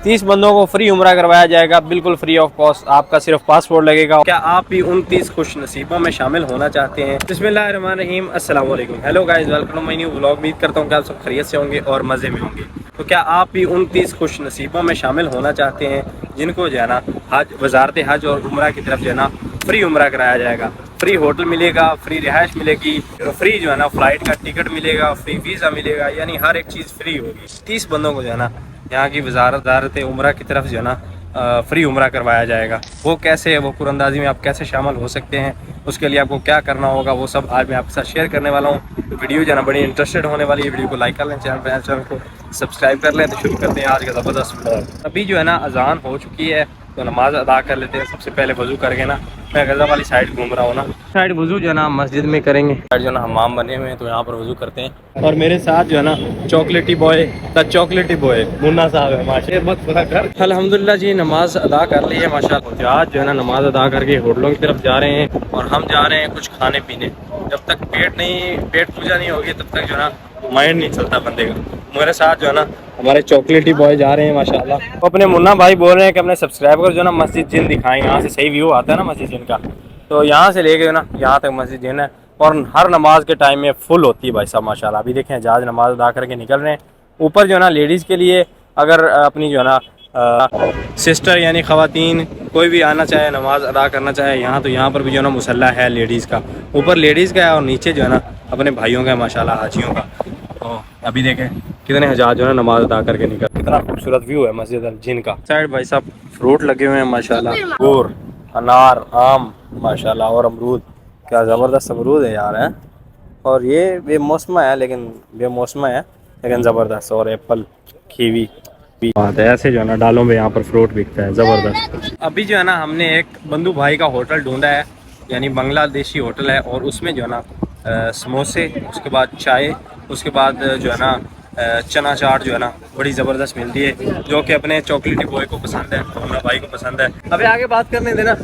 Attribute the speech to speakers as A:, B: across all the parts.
A: 30 बंदों को फ्री उम्रा करवाया जाएगा, बिल्कुल फ्री ऑफ कॉस्ट। आपका सिर्फ पासपोर्ट लगेगा। क्या आप भी उन 30 खुश नसीबों में शामिल होना चाहते हैं? बिस्मिल्लाहिर्रहमानिर्रहीम, अस्सलाम वालेकुम। Hello guys, welcome to my new vlog. उम्मीद करता हूँ कि आप सब खैरियत से होंगे और मज़े में होंगे। तो क्या आप भी उन 30 खुश नसीबों में शामिल होना चाहते हैं जिनको जो है ना हज, वजारत हज और उम्रा की तरफ जो है ना फ्री उम्रा कराया जाएगा? फ्री होटल मिलेगा, फ्री रिहाइश मिलेगी, फ्री जो है ना फ्लाइट का टिकट मिलेगा, फ्री वीज़ा मिलेगा, यानी हर एक चीज़ फ्री होगी। 30 बंदों को जो है ना यहाँ की वजारत उम्रा की तरफ जो है ना फ्री उम्रा करवाया जाएगा। वो कैसे है, वो कुरंदाजी में आप कैसे शामिल हो सकते हैं, उसके लिए आपको क्या करना होगा, वो सब आज मैं आपके साथ शेयर करने वाला हूँ। तो वीडियो जो है ना बड़ी इंटरेस्टेड होने वाली है। वीडियो को लाइक कर लें, चैनल को सब्सक्राइब कर लें। तो शुरू करते हैं आज का ज़बरदस्त व्लॉग। अभी जो है ना अजान हो चुकी है, तो नमाज अदा कर लेते हैं। सबसे पहले वज़ू करके ना मैं गज़ा वाली साइड घूम रहा हूँ ना, साइड वज़ू जो है ना मस्जिद में करेंगे। साइड जो है ना हमाम बने हुए हैं, तो यहाँ पर वज़ू करते हैं। और मेरे साथ जो है ना चॉकलेटी बॉय मुन्ना साहब है माशा। अल्हम्दुलिल्लाह जी, नमाज अदा कर ली है माशाल्लाह। आज जो है ना नमाज अदा करके होटलों की तरफ जा रहे हैं और हम जा रहे हैं कुछ खाने पीने। जब तक पेट पूजा नहीं होगी तब तक जो है ना माइंड नहीं चलता बंदे का। मेरे साथ जो है ना हमारे चॉकलेटी बॉय जा रहे हैं माशाल्लाह। तो अपने मुन्ना भाई बोल रहे हैं कि अपने सब्सक्राइबर जो है ना मस्जिद जिन दिखाएं, यहाँ से सही व्यू आता है ना मस्जिद जिन का। तो यहाँ से लेके जो ना यहाँ तक मस्जिद जिन है और हर नमाज के टाइम में फुल होती है भाई साहब माशाल्लाह। अभी देखें जहाज नमाज अदा करके निकल रहे हैं। ऊपर जो है ना लेडीज़ के लिए अगर अपनी जो है ना सिस्टर यानी ख़वातीन कोई भी आना चाहे, नमाज अदा करना चाहे यहाँ, तो यहाँ पर भी जो है ना मुसल्ला है लेडीज़ का। ऊपर लेडीज़ का है और नीचे जो है ना अपने भाइयों का है माशाल्लाह, हाजियों का। तो अभी देखें कितने हज़ार जो है ना नमाज अदा करके निकल। कितना खूबसूरत व्यू है मस्जिद अल जिन का। साइड भाई साहब फ्रूट लगे हुए हैं माशाल्लाह, अंगूर, अनार, आम माशाल्लाह और अमरूद। क्या ज़बरदस्त अमरूद है यार है। और ये बेमौसमा है, लेकिन ज़बरदस्त। और एप्पल, कीवी बात है। ऐसे जो है ना डालों में यहाँ पर फ्रूट बिकता है ज़बरदस्त। अभी जो है ना हमने एक बंधु भाई का होटल ढूंढा है, यानी बांग्लादेशी होटल है। और उसमें जो है ना समोसे, उसके बाद चाय, उसके बाद जो है ना चना चाट जो है ना बड़ी ज़बरदस्त मिलती है, जो कि अपने चॉकलेटी बॉय को पसंद है, मुन्ना भाई को पसंद है। अभी आगे बात करने देना,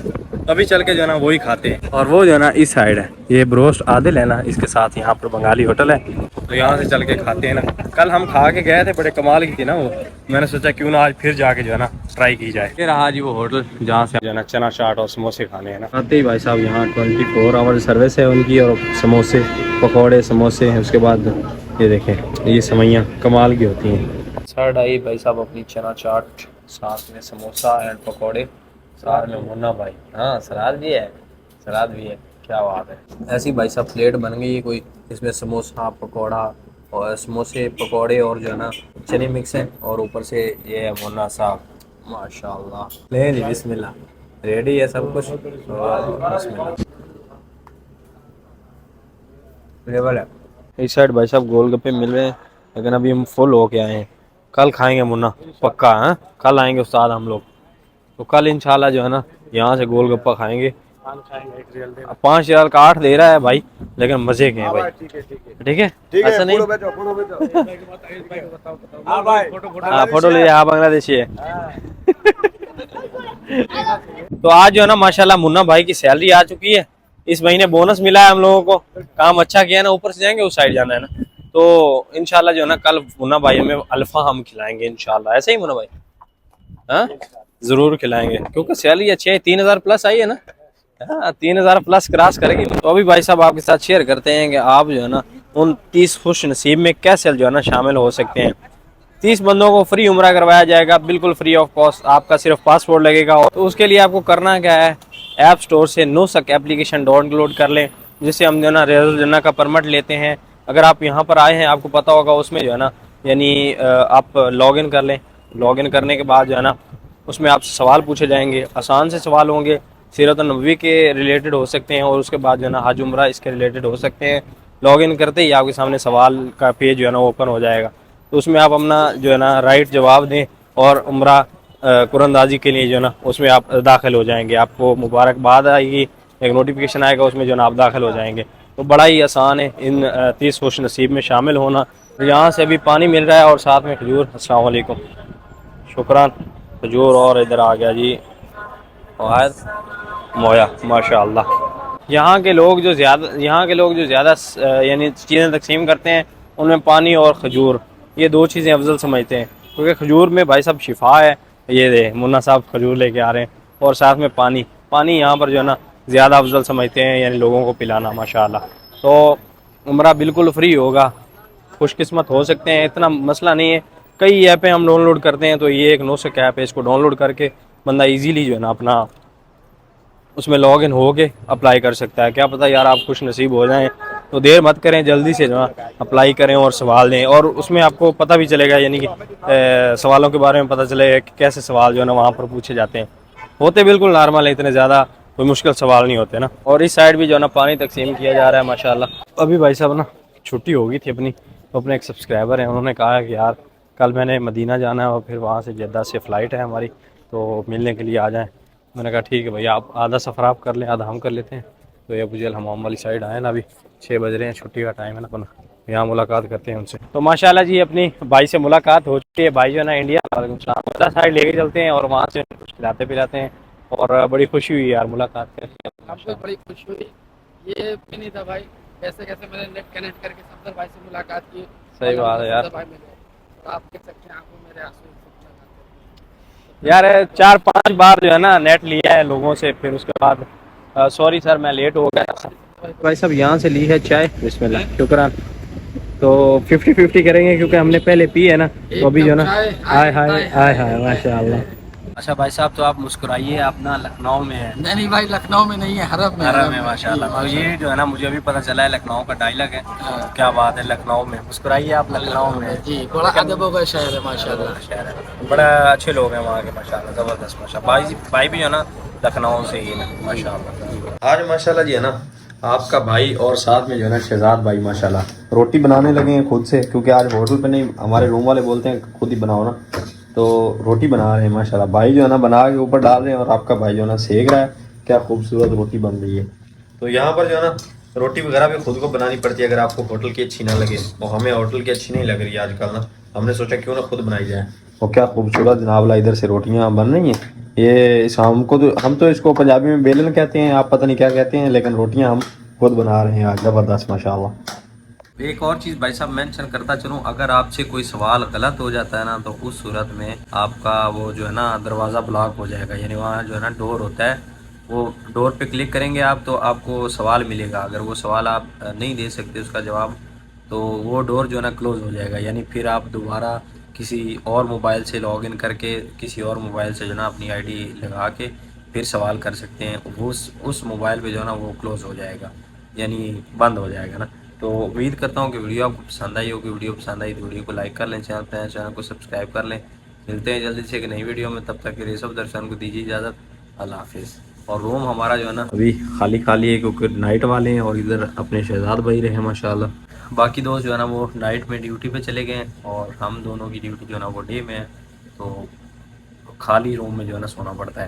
A: अभी चल के जो है ना वही खाते हैं। और वो जो है ना इस साइड है, ये ब्रोस्ट आदिल है ना, इसके साथ यहाँ पर बंगाली होटल है, तो यहाँ से चल के खाते हैं ना। कल हम खा के गए थे, बड़े कमाल की थी ना वो। मैंने सोचा क्यों ना आज फिर जाके जो है ना ट्राई की जाए। फिर रहा जी वो होटल जहाँ से जो है ना चना चाट और समोसे खाने हैं ना। आते ही भाई साहब यहाँ 24 आवर सर्विस है उनकी, और समोसे पकौड़े समोसे हैं। उसके बाद ये देखें, ये सेवइयाँ कमाल की होती हैं। साइड आई भाई साहब अपनी चना चाट, साथ में समोसा एंड पकौड़े, साथ में मुन्ना भाई। हाँ सलाद भी है, क्या बात है। ऐसी भाई साहब प्लेट बन गई है कोई, इसमें समोसा पकौड़ा और समोसे पकौड़े और जो है ना चने मिक्स हैं, और ऊपर से ये है मुन्ना साहब माशाल्लाह। ले जी बिस्मिल्लाह, रेडी है सब कुछ। बिस्मिल्लाह है। इस साइड भाई साहब गोलगप्पे मिल रहे हैं, लेकिन अभी हम फुल हो के आए हैं। कल खाएंगे मुन्ना पक्का है, कल आएंगे उस्ताद हम लोग, तो कल इंशाल्लाह जो है ना यहाँ से गोलगप्पा खाएंगे। 5 रियाल का 8 दे रहा है भाई, लेकिन मजे के हैं भाई। ठीक है ऐसा नहीं। हाँ फोटो ले, आप बांग्लादेशी है। तो आज जो है ना माशाल्लाह मुन्ना भाई की सैलरी आ चुकी है। इस महीने बोनस मिला है हम लोगों को, काम अच्छा किया ना। ऊपर से जाएंगे उस साइड जाना है ना, तो इंशाल्लाह जो है ना कल मुन्ना भाई हमें अल्फा हम खिलाएंगे इंशाल्लाह। ऐसे ही मुन्ना भाई, हाँ जरूर खिलाएंगे, क्योंकि सैलरी अच्छी है। 3000 प्लस आई है ना, हाँ 3000 प्लस क्रॉस करेगी। तो अभी भाई साहब आपके साथ शेयर करते हैं कि आप जो है ना उन 30 खुश नसीब में कैसे जो है ना शामिल हो सकते हैं। 30 बंदों को फ्री उम्रा करवाया जाएगा, बिल्कुल फ्री ऑफ कॉस्ट। आपका सिर्फ पासपोर्ट लगेगा। तो उसके लिए आपको करना क्या है, ऐप स्टोर से नुसक एप्लीकेशन डाउनलोड कर लें, जिससे हम जो है ना रियाजुल जन्नह का परमिट लेते हैं। अगर आप यहाँ पर आए हैं, आपको पता होगा उसमें जो है ना, यानी आप लॉगिन कर लें। लॉगिन करने के बाद जो है ना उसमें आपसे सवाल पूछे जाएंगे, आसान से सवाल होंगे, सीरत नबवी के रिलेटेड हो सकते हैं, और उसके बाद जो है ना हज उम्रा इसके रिलेटेड हो सकते हैं। लॉगिन करते ही आपके सामने सवाल का पेज जो है ना ओपन हो जाएगा, तो उसमें आप अपना जो है ना राइट जवाब दें, और उम्रा कुरंदाजी के लिए जो है ना उसमें आप दाखिल हो जाएंगे। आपको मुबारकबाद आएगी, एक नोटिफिकेशन आएगा, उसमें जो है ना आप दाखिल हो जाएंगे। तो बड़ा ही आसान है इन 30 खुश नसीब में शामिल होना। यहाँ से अभी पानी मिल रहा है और साथ में खजूर। अस्सलाम वालेकुम, शुक्रान। खजूर और इधर आ गया जी और मोया माशाअल्लाह। यहाँ के लोग जो ज़्यादा यानी चीज़ें तकसीम करते हैं, उनमें पानी और खजूर, ये 2 चीज़ें अफजल समझते हैं, क्योंकि खजूर में भाई साहब शिफा है, ये दे मुन्ना साहब खजूर लेके आ रहे हैं और साथ में पानी। पानी यहाँ पर जो है ना ज़्यादा अफजल समझते हैं, यानी लोगों को पिलाना माशाल्लाह। तो उम्रा बिल्कुल फ्री होगा, खुशकिस्मत हो सकते हैं, इतना मसला नहीं है। कई ऐपें हम डाउनलोड करते हैं, तो ये एक नौसिक ऐप है, इसको डाउनलोड करके बंदा इजीली जो है ना अपना उसमें लॉग इन हो के अप्लाई कर सकता है। क्या पता यार आप खुश नसीब हो जाएं, तो देर मत करें, जल्दी से जो है अप्लाई करें और सवाल दें। और उसमें आपको पता भी चलेगा, यानी कि सवालों के बारे में पता चलेगा कि कैसे सवाल जो है ना वहाँ पर पूछे जाते हैं। होते बिल्कुल नॉर्मल है, इतने ज़्यादा कोई मुश्किल सवाल नहीं होते ना। और इस साइड भी जो है ना पानी तकसीम किया जा रहा है माशाल्लाह। अभी भाई साहब ना छुट्टी हो गई थी अपनी, तो अपने एक सब्सक्राइबर हैं, उन्होंने कहा कि यार कल मैंने मदीना जाना है और फिर वहाँ से जद्दा से फ़्लाइट है हमारी, तो मिलने के लिए आ जाएँ। मैंने कहा ठीक है भैया, आप आधा सफ़र आप कर लें, आधा हम कर लेते हैं। तो ये अबू जहल हमाम वाली साइड आए ना, अभी 6 बज रहे हैं, छुट्टी का टाइम है ना अपना, यहाँ मुलाकात करते हैं उनसे। तो माशाल्लाह जी अपनी भाई से मुलाकात हो चुकी है। भाई जो है ना इंडिया साइड लेके चलते हैं और वहाँ से कुछ खिलाते पिलाते हैं। और बड़ी खुशी हुई यार मुलाकात करके।
B: हमको बड़ी खुशी हुई, ये भी नहीं था भाई, कैसे कैसे मैंने नेट कनेक्ट करके सफदर भाई से मुलाकात की।
A: सही बात है यार।
B: सफदर भाई मिले और आप देख सकते हैं, आपको मेरे आंसू
A: यार 4-5 बार जो है ना नेट लिया है लोगों से, फिर उसके बाद सॉरी सर मैं लेट हो गया। भाई साहब यहाँ से ली है चाय, बिस्मिल्लाह शुक्रान। तो 50-50 करेंगे क्योंकि हमने पहले पी है ना, तो अभी जो है ना हाय हाय हाय हाय माशाल्लाह। अच्छा भाई साहब, तो आप मुस्कुराइए, आप ना लखनऊ में है।
B: नहीं भाई, लखनऊ में नहीं है, हरम में।
A: हरम में माशाल्लाह। तो ये जो है ना मुझे अभी पता चला है लखनऊ का डायलॉग है। क्या बात है, लखनऊ में मुस्कुराइए, आप लखनऊ में
B: जी, बड़ा अदब का शहर है माशाल्लाह।
A: शहर है, बड़ा अच्छे लोग हैं वहाँ के माशाल्लाह, ज़बरदस्त माशाल्लाह। भाई भी जो है ना लखनऊ से ही है माशाल्लाह। आज माशाल्लाह जी है ना आपका भाई और साथ में जो है ना शहजाद भाई माशाल्लाह रोटी बनाने लगे हैं खुद से, क्योंकि आज होटल पे नहीं, हमारे रूम वाले बोलते हैं खुद ही बनाओ ना, तो रोटी बना रहे हैं माशाल्लाह। भाई जो है ना बना के ऊपर डाल रहे हैं और आपका भाई जो है ना सेक रहा है। क्या खूबसूरत रोटी बन रही है। तो यहाँ पर जो है ना रोटी वगैरह भी खुद को बनानी पड़ती है, अगर आपको होटल की अच्छी ना लगे। और हमें होटल की अच्छी नहीं लग रही है आजकल ना, हमने सोचा क्यों ना खुद बनाई जाए। और क्या खूबसूरत जनाबला इधर से रोटियाँ बन रही हैं। ये इस हमको तो, हम तो इसको पंजाबी में बेलन कहते हैं, आप पता नहीं क्या कहते हैं, लेकिन रोटियाँ हम खुद बना रहे हैं आज, ज़बरदस्त माशाल्लाह। एक और चीज़ भाई साहब मेंशन करता चलूँ, अगर आपसे कोई सवाल गलत हो जाता है ना, तो उस सूरत में आपका वो जो है ना दरवाज़ा ब्लॉक हो जाएगा, यानी वहाँ जो है ना डोर होता है, वो डोर पे क्लिक करेंगे आप तो आपको सवाल मिलेगा। अगर वो सवाल आप नहीं दे सकते उसका जवाब, तो वो डोर जो है ना क्लोज़ हो जाएगा, यानी फिर आप दोबारा किसी और मोबाइल से लॉगिन करके किसी और मोबाइल से जो है ना अपनी आईडी लगा के फिर सवाल कर सकते हैं। उस मोबाइल पे जो है ना वो क्लोज़ हो जाएगा, यानी बंद हो जाएगा ना। तो उम्मीद करता हूँ कि वीडियो आपको पसंद आई होगी। वीडियो पसंद आई तो वीडियो को लाइक कर लें, चैनल को सब्सक्राइब कर लें। मिलते हैं जल्दी से एक नई वीडियो में, तब तक के लिए सब दर्शकों को दीजिए इजाज़त। अल्लाह हाफिज़। और रूम हमारा जो है ना अभी खाली खाली है, क्योंकि नाइट वाले हैं और इधर अपने शहजाद भाई रहे माशाल्लाह। बाकी दोस्त जो है ना वो नाइट में ड्यूटी पे चले गए हैं और हम दोनों की ड्यूटी जो है ना वो डे में है, तो खाली रूम में जो है ना सोना पड़ता है।